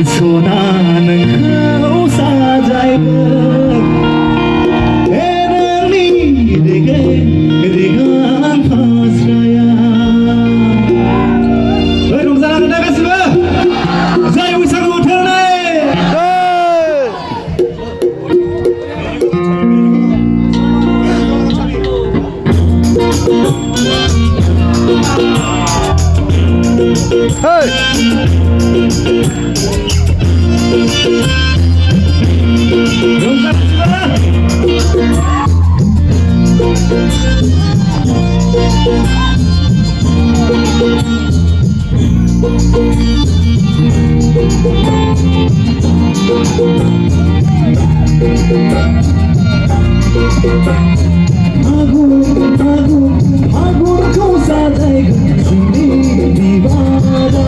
सना नोंखौ साजायगोन नोंनि रेगां फास्राया रंजानांगोन ना गासिबो जय बैसागु बोथोरनि फागुनखौ साजायगोन जोंनि बिबारा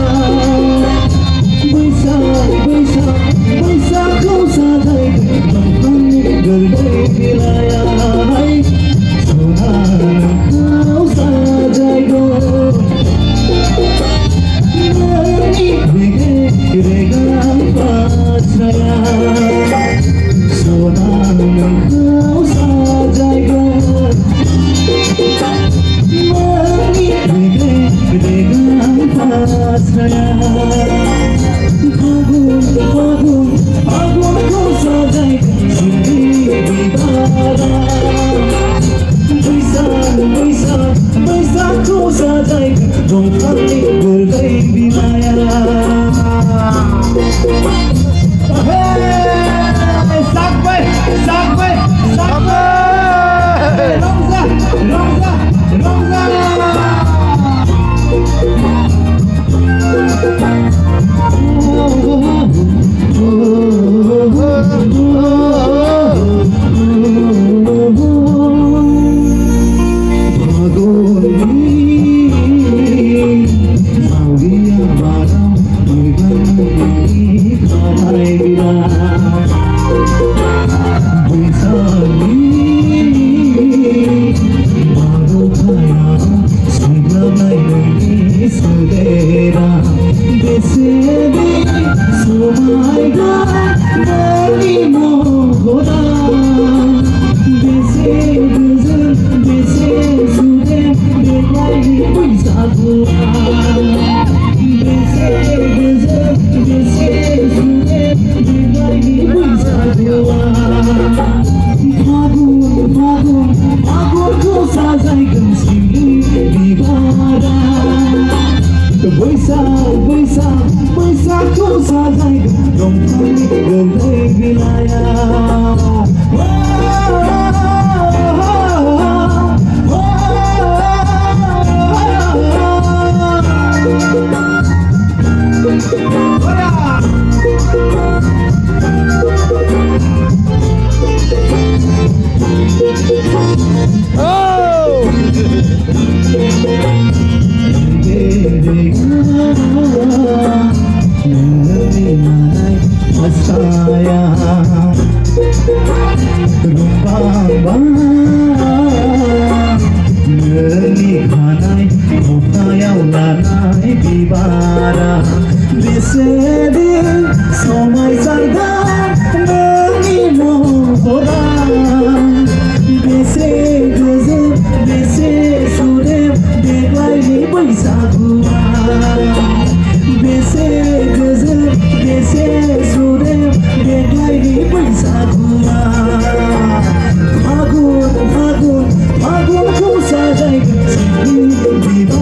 बैसागखौ साजायगोन दंफांनि गोरलै बिलाइ सना नोंखौ साजायगोन नोंनि रेगां फास्राया सना नोंखौ साजायगोन नोंनि रेगां फास्राया फागुनखौ साजायगोन जोंनि बिबारा बैसागखौ साजायगोन दंफांनि गोरलै बिलाइया बैसागखौ साजायगोन दंफांनि गोरलै बिलाइया नोंनि खानाय खफायाव लानाय बिबारा बेसेदि समायसारगोन नोंनि महरा बेसे गोजोन बेसे सुदेम देग्लायनि बैसागुआ बेसे गोजोन बेसे सुदेम देग्लायनि बैसागुआ फागुनखौ साजायगोन जोंनि बिबारा